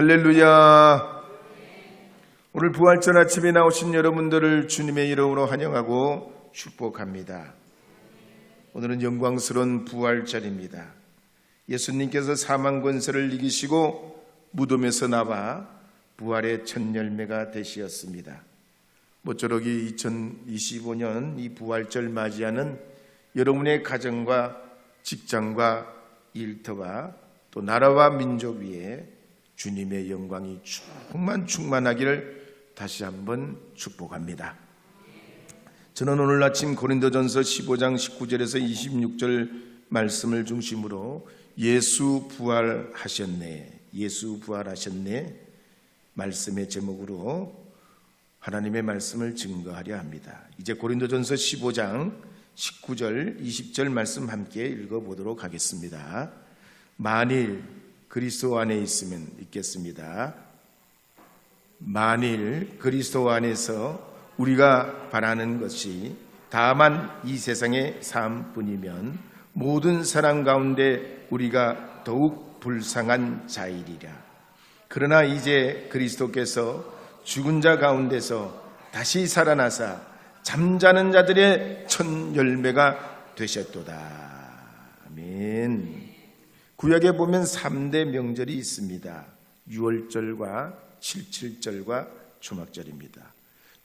할렐루야. 오늘 부활절 아침에 나오신 여러분들을 주님의 이름으로 환영하고 축복합니다. 오늘은 영광스러운 부활절입니다. 예수님께서 사망 권세를 이기시고 무덤에서 나와 부활의 첫 열매가 되시었습니다. 모쪼록 2025년 이 부활절 맞이하는 여러분의 가정과 직장과 일터와 또 나라와 민족 위에 주님의 영광이 충만하기를 다시 한번 축복합니다. 저는 오늘 아침 고린도전서 15장 19절에서 26절 말씀을 중심으로 예수 부활하셨네, 예수 부활하셨네 말씀의 제목으로 하나님의 말씀을 증거하려 합니다. 이제 고린도전서 15장 19절 20절 말씀 함께 읽어보도록 하겠습니다. 만일 그리스도 안에 있으면 읽겠습니다. 만일 그리스도 안에서 우리가 바라는 것이 다만 이 세상의 삶뿐이면 모든 사람 가운데 우리가 더욱 불쌍한 자이리라. 그러나 이제 그리스도께서 죽은 자 가운데서 다시 살아나사 잠자는 자들의 첫 열매가 되셨도다. 아멘. 구약에 보면 3대 명절이 있습니다. 유월절과 77절과 초막절입니다.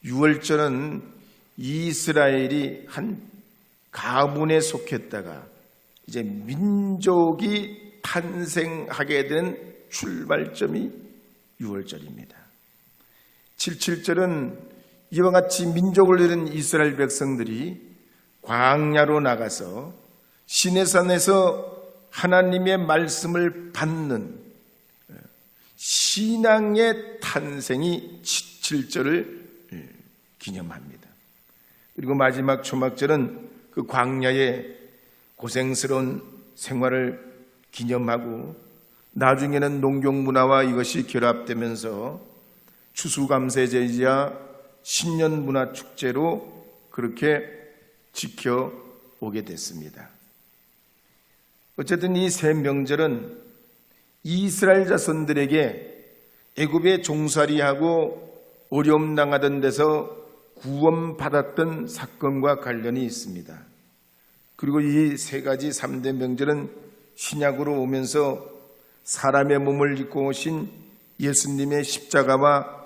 유월절은 이스라엘이 한 가문에 속했다가 이제 민족이 탄생하게 된 출발점이 유월절입니다. 77절은 이와 같이 민족을 잃은 이스라엘 백성들이 광야로 나가서 시내산에서 하나님의 말씀을 받는 신앙의 탄생이 77절을 기념합니다. 그리고 마지막 초막절은 그 광야의 고생스러운 생활을 기념하고 나중에는 농경문화와 이것이 결합되면서 추수감사제이자 신년문화축제로 그렇게 지켜오게 됐습니다. 어쨌든 이 세 명절은 이스라엘 자손들에게 애굽에 종살이하고 어려움 당하던 데서 구원받았던 사건과 관련이 있습니다. 그리고 이 세 가지 3대 명절은 신약으로 오면서 사람의 몸을 입고 오신 예수님의 십자가와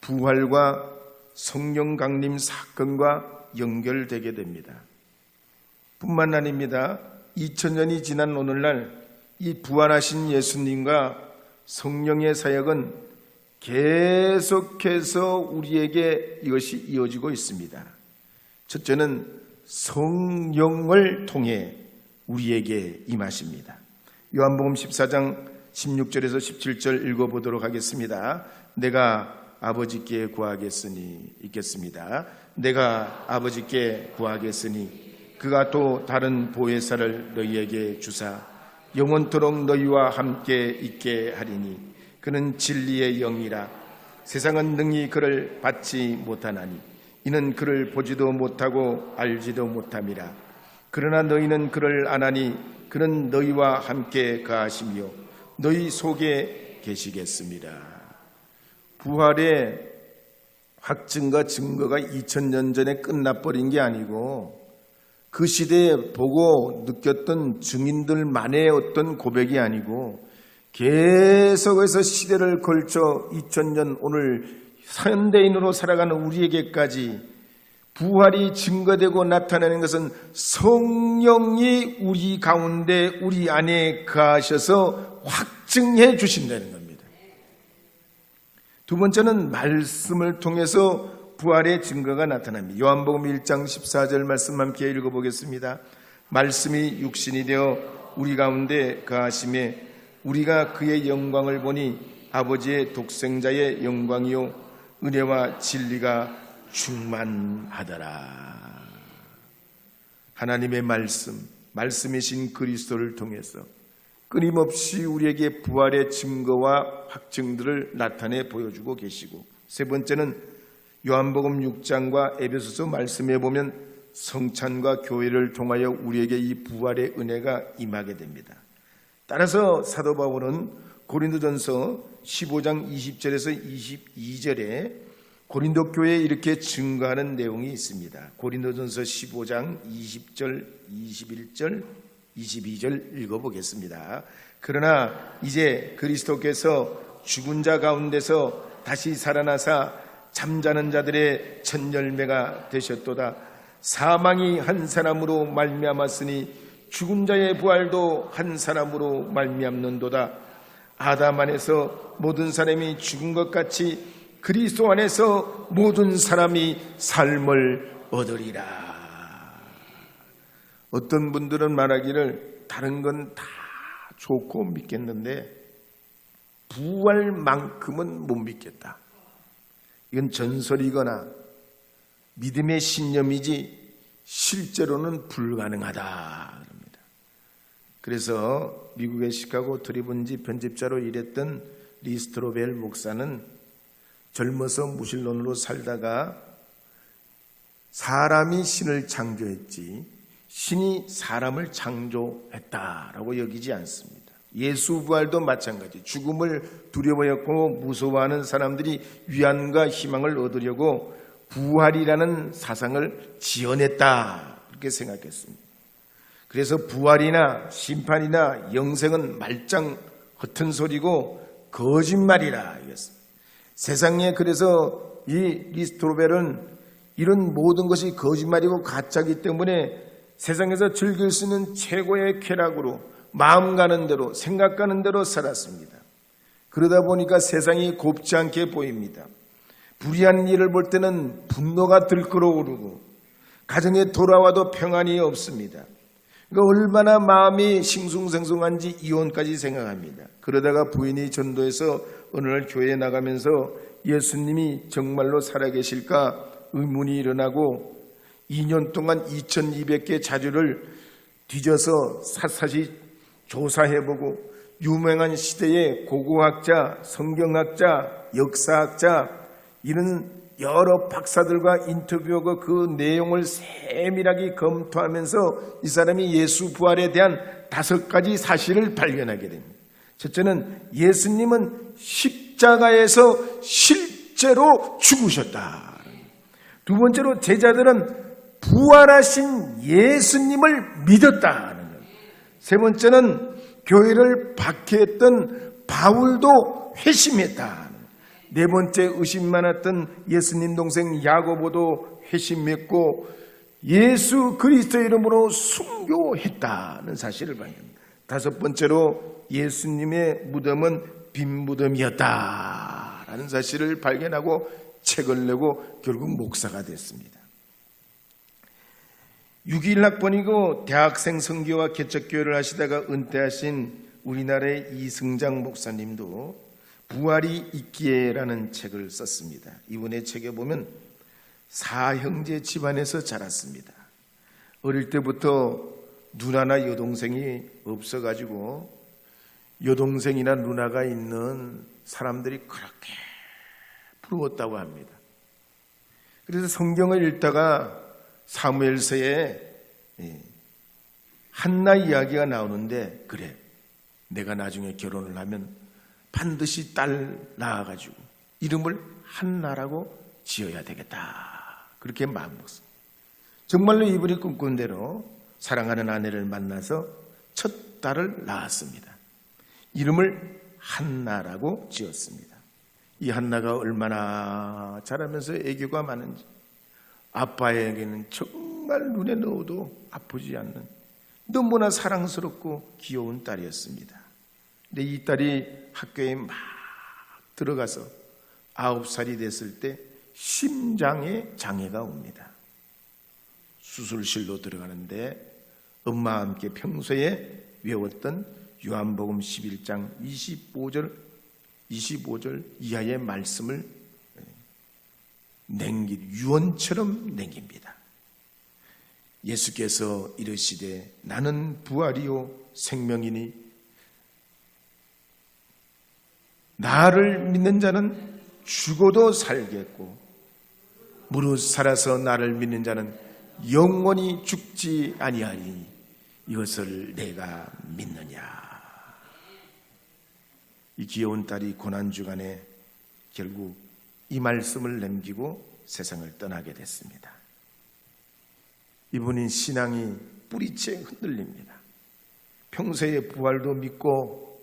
부활과 성령 강림 사건과 연결되게 됩니다. 뿐만 아닙니다. 2000년이 지난 오늘날 이 부활하신 예수님과 성령의 사역은 계속해서 우리에게 이것이 이어지고 있습니다. 첫째는 성령을 통해 우리에게 임하십니다. 요한복음 14장 16절에서 17절 읽어보도록 하겠습니다. 내가 아버지께 구하겠으니 읽겠습니다. 내가 아버지께 구하겠으니 그가 또 다른 보혜사를 너희에게 주사 영원토록 너희와 함께 있게 하리니 그는 진리의 영이라. 세상은 능히 그를 받지 못하나니 이는 그를 보지도 못하고 알지도 못함이라. 그러나 너희는 그를 아나니 그는 너희와 함께 거하시며 너희 속에 계시겠습니다. 부활의 확증과 증거가 2000년 전에 끝나버린 게 아니고 그 시대에 보고 느꼈던 증인들만의 어떤 고백이 아니고 계속해서 시대를 걸쳐 2000년 오늘 현대인으로 살아가는 우리에게까지 부활이 증거되고 나타나는 것은 성령이 우리 가운데 우리 안에 거하셔서 확증해 주신다는 겁니다. 두 번째는 말씀을 통해서 부활의 증거가 나타납니다. 요한복음 1장 14절 말씀 함께 읽어보겠습니다. 말씀이 육신이 되어 우리 가운데 거하심에 우리가 그의 영광을 보니 아버지의 독생자의 영광이요 은혜와 진리가 충만하더라. 하나님의 말씀이신 그리스도를 통해서 끊임없이 우리에게 부활의 증거와 확증들을 나타내 보여주고 계시고, 세 번째는 요한복음 6장과 에베소서 말씀에 보면 성찬과 교회를 통하여 우리에게 이 부활의 은혜가 임하게 됩니다. 따라서 사도 바울은 고린도전서 15장 20절에서 22절에 고린도 교회에 이렇게 증거하는 내용이 있습니다. 고린도전서 15장 20절, 21절, 22절 읽어보겠습니다. 그러나 이제 그리스도께서 죽은 자 가운데서 다시 살아나사 잠자는 자들의 첫 열매가 되셨도다. 사망이 한 사람으로 말미암았으니 죽은 자의 부활도 한 사람으로 말미암는도다. 아담 안에서 모든 사람이 죽은 것 같이 그리스도 안에서 모든 사람이 삶을 얻으리라. 어떤 분들은 말하기를 다른 건 다 좋고 믿겠는데 부활만큼은 못 믿겠다. 이건 전설이거나 믿음의 신념이지 실제로는 불가능하다. 그래서 미국의 시카고 트리븐지 편집자로 일했던 리스트로벨 목사는 젊어서 무신론으로 살다가 사람이 신을 창조했지 신이 사람을 창조했다라고 여기지 않습니다. 예수 부활도 마찬가지. 죽음을 두려워했고 무서워하는 사람들이 위안과 희망을 얻으려고 부활이라는 사상을 지어냈다 그렇게 생각했습니다. 그래서 부활이나 심판이나 영생은 말짱 헛된 소리고 거짓말이라 이랬습니다. 세상에 그래서 이 리스트로벨은 이런 모든 것이 거짓말이고 가짜이기 때문에 세상에서 즐길 수 있는 최고의 쾌락으로 마음 가는 대로 생각 가는 대로 살았습니다. 그러다 보니까 세상이 곱지 않게 보입니다. 불의한 일을 볼 때는 분노가 들끓어오르고 가정에 돌아와도 평안이 없습니다. 그러니까 얼마나 마음이 싱숭생숭한지 이혼까지 생각합니다. 그러다가 부인이 전도해서 어느 날 교회에 나가면서 예수님이 정말로 살아계실까 의문이 일어나고 2년 동안 2200개 자료를 뒤져서 샅샅이 조사해보고 유명한 시대의 고고학자, 성경학자, 역사학자 이런 여러 박사들과 인터뷰하고 그 내용을 세밀하게 검토하면서 이 사람이 예수 부활에 대한 5가지 사실을 발견하게 됩니다. 첫째는 예수님은 십자가에서 실제로 죽으셨다. 두 번째로 제자들은 부활하신 예수님을 믿었다. 세 번째는 교회를 박해했던 바울도 회심했다. 네 번째 의심 많았던 예수님 동생 야고보도 회심했고 예수 그리스도의 이름으로 순교했다는 사실을 발견합니다. 다섯 번째로 예수님의 무덤은 빈 무덤이었다라는 사실을 발견하고 책을 내고 결국 목사가 됐습니다. 6.1학번이고 대학생 선교와 개척교회를 하시다가 은퇴하신 우리나라의 이승장 목사님도 부활이 있기에라는 책을 썼습니다. 이분의 책에 보면 사형제 집안에서 자랐습니다. 어릴 때부터 누나나 여동생이 없어가지고 여동생이나 누나가 있는 사람들이 그렇게 부러웠다고 합니다. 그래서 성경을 읽다가 사무엘서에 한나 이야기가 나오는데 그래 내가 나중에 결혼을 하면 반드시 딸 낳아가지고 이름을 한나라고 지어야 되겠다 그렇게 마음먹었습니다. 정말로 이분이 꿈꾼 대로 사랑하는 아내를 만나서 첫 딸을 낳았습니다. 이름을 한나라고 지었습니다. 이 한나가 얼마나 자라면서 애교가 많은지 아빠에게는 정말 눈에 넣어도 아프지 않는 너무나 사랑스럽고 귀여운 딸이었습니다. 근데 이 딸이 학교에 막 들어가서 9살이 됐을 때 심장에 장애가 옵니다. 수술실로 들어가는데 엄마와 함께 평소에 외웠던 요한복음 11장 25절 이하의 말씀을 유언처럼 남깁니다. 예수께서 이르시되 나는 부활이요 생명이니 나를 믿는 자는 죽어도 살겠고 무릇 살아서 나를 믿는 자는 영원히 죽지 아니하니 이것을 내가 믿느냐. 이 귀여운 딸이 고난주간에 결국 이 말씀을 남기고 세상을 떠나게 됐습니다. 이분인 신앙이 뿌리째 흔들립니다. 평소에 부활도 믿고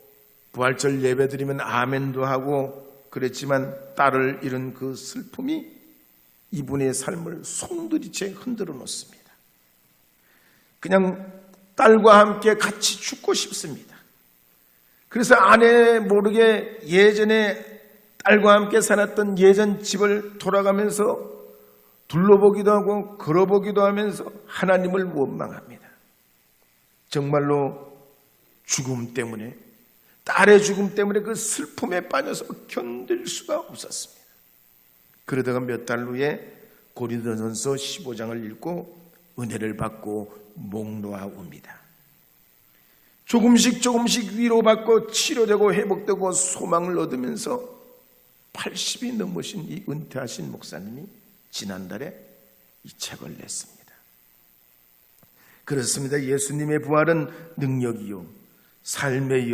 부활절 예배드리면 아멘도 하고 그랬지만 딸을 잃은 그 슬픔이 이분의 삶을 송두리째 흔들어 놓습니다. 그냥 딸과 함께 같이 죽고 싶습니다. 그래서 아내 모르게 예전에 딸과 함께 살았던 예전 집을 돌아가면서 둘러보기도 하고 걸어보기도 하면서 하나님을 원망합니다. 정말로 죽음 때문에, 딸의 죽음 때문에 그 슬픔에 빠져서 견딜 수가 없었습니다. 그러다가 몇 달 후에 고린도전서 15장을 읽고 은혜를 받고 목 놓아 옵니다. 조금씩 위로받고 치료되고 회복되고 소망을 얻으면서 80이 넘으신 이 은퇴하신 목사님이 지난달에 이 책을 냈습니다. 그렇습니다. 예수님의 부활은 능력이요, 삶의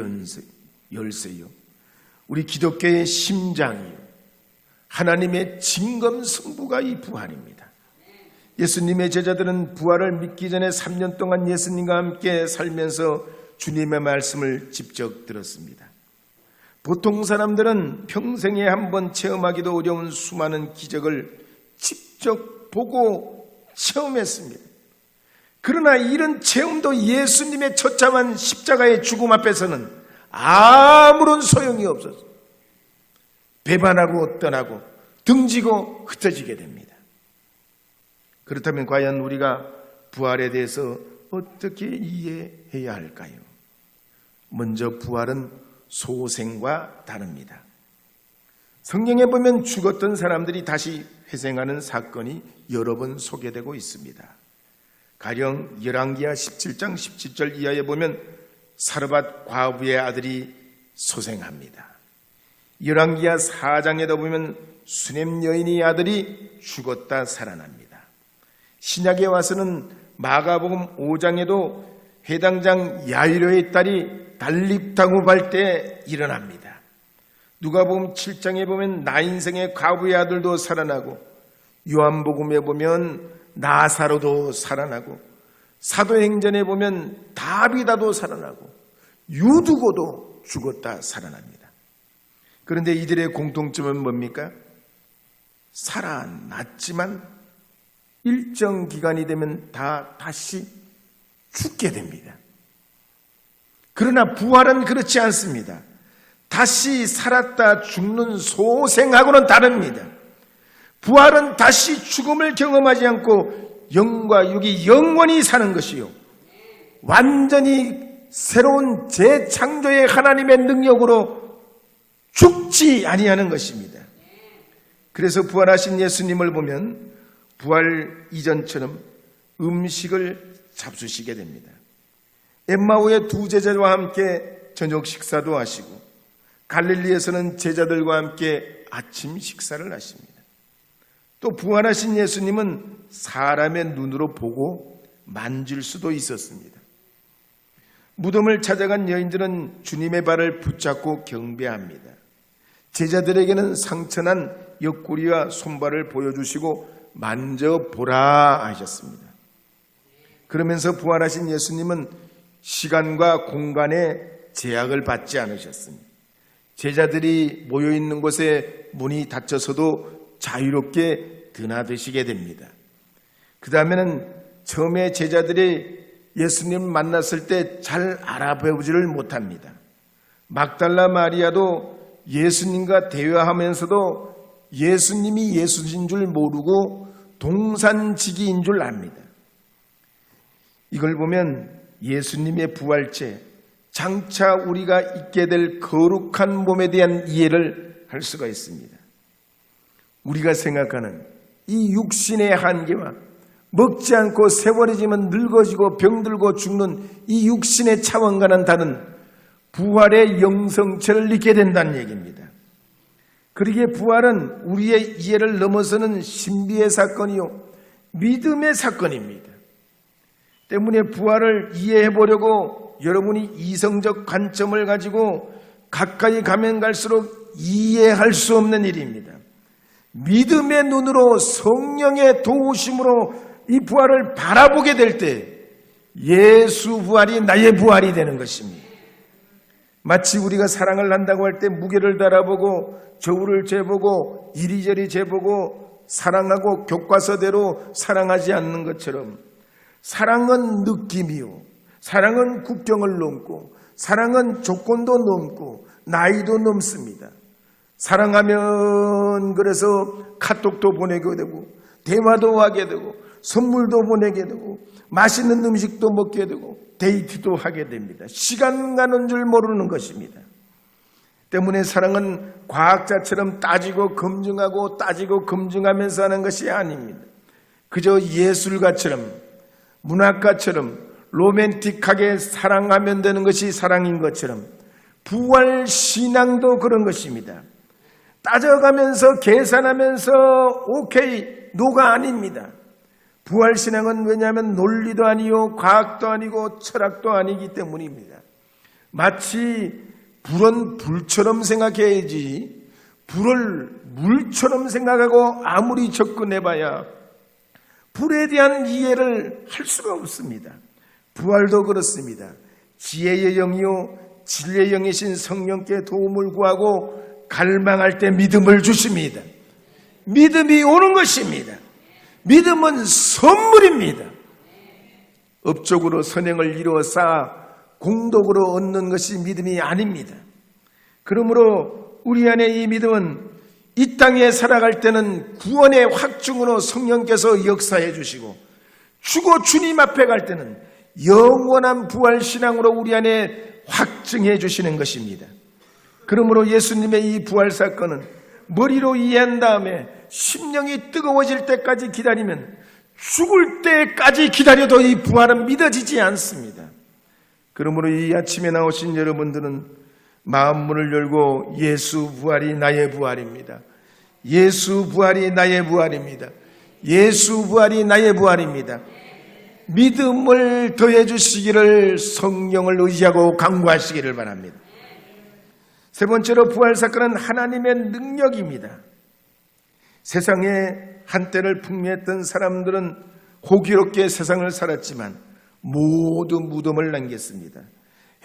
열쇠요, 우리 기독교의 심장이요, 하나님의 진검승부가 이 부활입니다. 예수님의 제자들은 부활을 믿기 전에 3년 동안 예수님과 함께 살면서 주님의 말씀을 직접 들었습니다. 보통 사람들은 평생에 한 번 체험하기도 어려운 수많은 기적을 직접 보고 체험했습니다. 그러나 이런 체험도 예수님의 처참한 십자가의 죽음 앞에서는 아무런 소용이 없었어요. 배반하고 떠나고 등지고 흩어지게 됩니다. 그렇다면 과연 우리가 부활에 대해서 어떻게 이해해야 할까요? 먼저 부활은 소생과 다릅니다. 성경에 보면 죽었던 사람들이 다시 회생하는 사건이 여러 번 소개되고 있습니다. 가령 열왕기하 17장 17절 이하에 보면 사르밧 과부의 아들이 소생합니다. 열왕기하 4장에도 보면 수넴 여인의 아들이 죽었다 살아납니다. 신약에 와서는 마가복음 5장에도 회당장 야이로의 딸이 달립당후할 때 일어납니다. 누가복음 7장에 보면 나인생의 과부의 아들도 살아나고, 요한복음에 보면 나사로도 살아나고, 사도행전에 보면 다비다도 살아나고, 유두고도 죽었다 살아납니다. 그런데 이들의 공통점은 뭡니까? 살아났지만 일정 기간이 되면 다시 죽게 됩니다. 그러나 부활은 그렇지 않습니다. 다시 살았다 죽는 소생하고는 다릅니다. 부활은 다시 죽음을 경험하지 않고 영과 육이 영원히 사는 것이요, 완전히 새로운 재창조의 하나님의 능력으로 죽지 아니하는 것입니다. 그래서 부활하신 예수님을 보면 부활 이전처럼 음식을 잡수시게 됩니다. 엠마오의 두 제자와 함께 저녁 식사도 하시고, 갈릴리에서는 제자들과 함께 아침 식사를 하십니다. 또 부활하신 예수님은 사람의 눈으로 보고 만질 수도 있었습니다. 무덤을 찾아간 여인들은 주님의 발을 붙잡고 경배합니다. 제자들에게는 상처난 옆구리와 손발을 보여주시고 만져보라 하셨습니다. 그러면서 부활하신 예수님은 시간과 공간에 제약을 받지 않으셨습니다. 제자들이 모여있는 곳에 문이 닫혀서도 자유롭게 드나드시게 됩니다. 그 다음에는 처음에 제자들이 예수님 만났을 때 잘 알아보지를 못합니다. 막달라 마리아도 예수님과 대화하면서도 예수님이 예수인 줄 모르고 동산지기인 줄 압니다. 이걸 보면 예수님의 부활체, 장차 우리가 있게 될 거룩한 몸에 대한 이해를 할 수가 있습니다. 우리가 생각하는 이 육신의 한계와 먹지 않고 세월이 지면 늙어지고 병들고 죽는 이 육신의 차원과는 다른 부활의 영성체를 잊게 된다는 얘기입니다. 그러기에 부활은 우리의 이해를 넘어서는 신비의 사건이요, 믿음의 사건입니다. 때문에 부활을 이해해 보려고 여러분이 이성적 관점을 가지고 가까이 가면 갈수록 이해할 수 없는 일입니다. 믿음의 눈으로 성령의 도우심으로 이 부활을 바라보게 될 때 예수 부활이 나의 부활이 되는 것입니다. 마치 우리가 사랑을 한다고 할 때 무게를 달아보고 저울을 재보고 이리저리 재보고 사랑하고 교과서대로 사랑하지 않는 것처럼 사랑은 느낌이요, 사랑은 국경을 넘고 사랑은 조건도 넘고 나이도 넘습니다. 사랑하면 그래서 카톡도 보내게 되고 대화도 하게 되고 선물도 보내게 되고 맛있는 음식도 먹게 되고 데이트도 하게 됩니다. 시간 가는 줄 모르는 것입니다. 때문에 사랑은 과학자처럼 따지고 검증하고 따지고 검증하면서 하는 것이 아닙니다. 그저 예술가처럼 문학가처럼 로맨틱하게 사랑하면 되는 것이 사랑인 것처럼 부활 신앙도 그런 것입니다. 따져가면서 계산하면서 오케이, 노가 아닙니다. 부활 신앙은 왜냐하면 논리도 아니요 과학도 아니고 철학도 아니기 때문입니다. 마치 불은 불처럼 생각해야지 불을 물처럼 생각하고 아무리 접근해봐야 불에 대한 이해를 할 수가 없습니다. 부활도 그렇습니다. 지혜의 영이요 진리의 영이신 성령께 도움을 구하고 갈망할 때 믿음을 주십니다. 믿음이 오는 것입니다. 믿음은 선물입니다. 업적으로 선행을 이루어 쌓아 공덕으로 얻는 것이 믿음이 아닙니다. 그러므로 우리 안에 이 믿음은 이 땅에 살아갈 때는 구원의 확증으로 성령께서 역사해 주시고 죽어 주님 앞에 갈 때는 영원한 부활신앙으로 우리 안에 확증해 주시는 것입니다. 그러므로 예수님의 이 부활 사건은 머리로 이해한 다음에 심령이 뜨거워질 때까지 기다리면 죽을 때까지 기다려도 이 부활은 믿어지지 않습니다. 그러므로 이 아침에 나오신 여러분들은 마음문을 열고 예수 부활이 나의 부활입니다. 예수 부활이 나의 부활입니다. 예수 부활이 나의 부활입니다. 믿음을 더해 주시기를 성령을 의지하고 간구하시기를 바랍니다. 세 번째로 부활 사건은 하나님의 능력입니다. 세상에 한때를 풍미했던 사람들은 호기롭게 세상을 살았지만 모두 무덤을 남겼습니다.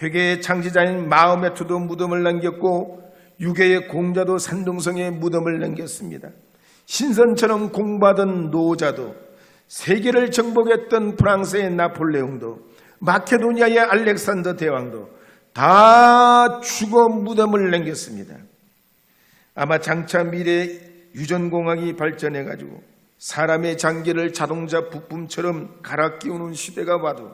회개의 창시자인 마호메트도 무덤을 남겼고 유괴의 공자도 산둥성에 무덤을 남겼습니다. 신선처럼 공부하던 노자도 세계를 정복했던 프랑스의 나폴레옹도 마케도니아의 알렉산더 대왕도 다 죽어 무덤을 남겼습니다. 아마 장차 미래 유전공학이 발전해가지고 사람의 장기를 자동차 부품처럼 갈아 끼우는 시대가 와도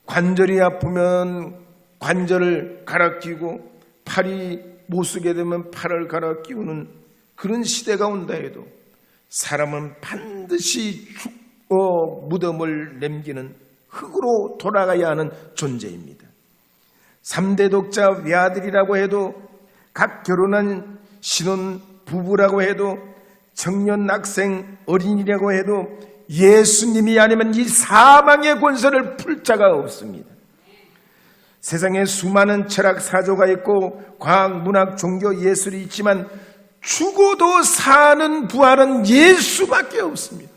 관절이 아프면 관절을 갈아 끼우고 팔이 못 쓰게 되면 팔을 갈아 끼우는 그런 시대가 온다 해도 사람은 반드시 죽어 무덤을 남기는 흙으로 돌아가야 하는 존재입니다. 3대 독자 외아들이라고 해도 각 결혼한 신혼 부부라고 해도 청년 학생 어린이라고 해도 예수님이 아니면 이 사망의 권세를 풀 자가 없습니다. 세상에 수많은 철학 사조가 있고 과학, 문학, 종교, 예술이 있지만 죽어도 사는 부활은 예수밖에 없습니다.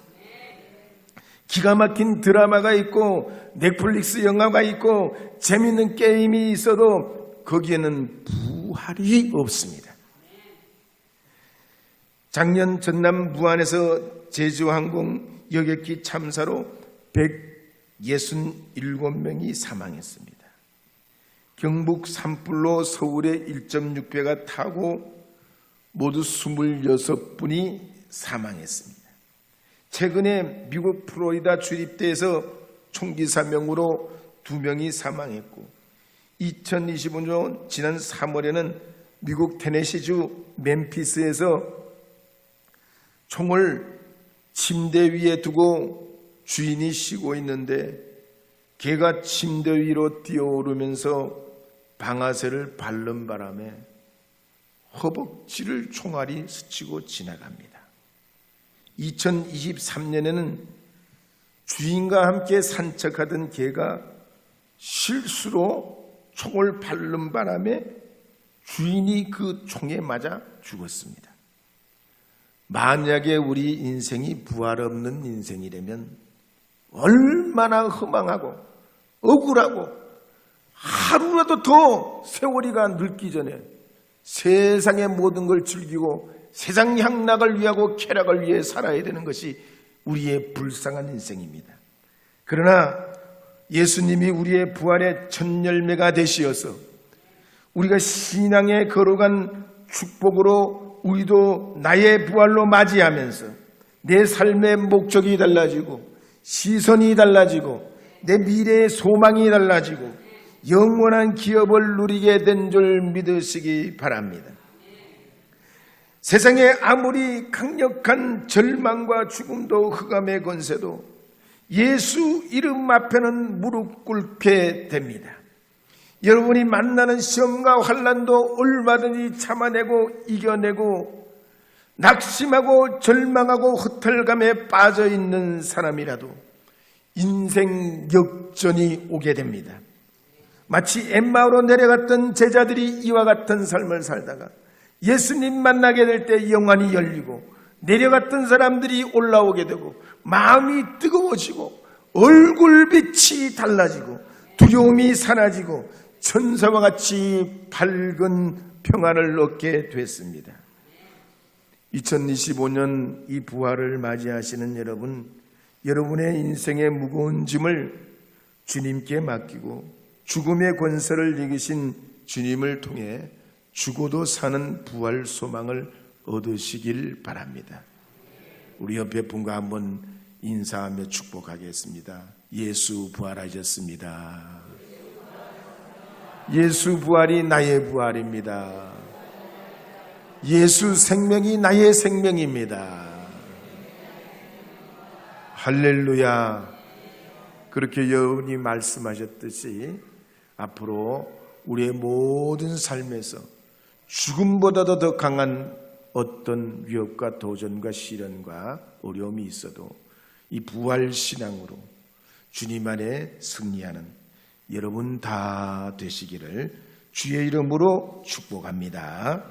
기가 막힌 드라마가 있고 넷플릭스 영화가 있고 재밌는 게임이 있어도 거기에는 부활이 없습니다. 작년 전남 무안에서 제주항공 여객기 참사로 167명이 사망했습니다. 경북 산불로 서울의 1.6배가 타고 모두 26분이 사망했습니다. 최근에 미국 플로리다 주립대에서 총기 사명으로 2명이 사망했고 2025년 지난 3월에는 미국 테네시주 멤피스에서 총을 침대 위에 두고 주인이 쉬고 있는데 개가 침대 위로 뛰어오르면서 방아쇠를 밟는 바람에 허벅지를 총알이 스치고 지나갑니다. 2023년에는 주인과 함께 산책하던 개가 실수로 총을 밟는 바람에 주인이 그 총에 맞아 죽었습니다. 만약에 우리 인생이 부활 없는 인생이라면 얼마나 허망하고 억울하고 하루라도 더 세월이가 늙기 전에 세상의 모든 걸 즐기고 세상 향락을 위하고 쾌락을 위해 살아야 되는 것이 우리의 불쌍한 인생입니다. 그러나 예수님이 우리의 부활의 첫 열매가 되시어서 우리가 신앙에 걸어간 축복으로 우리도 나의 부활로 맞이하면서 내 삶의 목적이 달라지고 시선이 달라지고 내 미래의 소망이 달라지고 영원한 기업을 누리게 된 줄 믿으시기 바랍니다. 세상에 아무리 강력한 절망과 죽음도 흑암의 권세도 예수 이름 앞에는 무릎 꿇게 됩니다. 여러분이 만나는 시험과 환난도 얼마든지 참아내고 이겨내고 낙심하고 절망하고 허탈감에 빠져있는 사람이라도 인생 역전이 오게 됩니다. 마치 엠마오로 내려갔던 제자들이 이와 같은 삶을 살다가 예수님 만나게 될 때 영안이 열리고 내려갔던 사람들이 올라오게 되고 마음이 뜨거워지고 얼굴빛이 달라지고 두려움이 사라지고 천사와 같이 밝은 평안을 얻게 됐습니다. 2025년 이 부활을 맞이하시는 여러분, 여러분의 인생의 무거운 짐을 주님께 맡기고 죽음의 권세를 이기신 주님을 통해 죽어도 사는 부활 소망을 얻으시길 바랍니다. 우리 옆에 분과 한번 인사하며 축복하겠습니다. 예수 부활하셨습니다. 예수 부활이 나의 부활입니다. 예수 생명이 나의 생명입니다. 할렐루야. 그렇게 여러분이 말씀하셨듯이 앞으로 우리의 모든 삶에서 죽음보다도 더 강한 어떤 위협과 도전과 시련과 어려움이 있어도 이 부활신앙으로 주님 안에 승리하는 여러분 다 되시기를 주의 이름으로 축복합니다.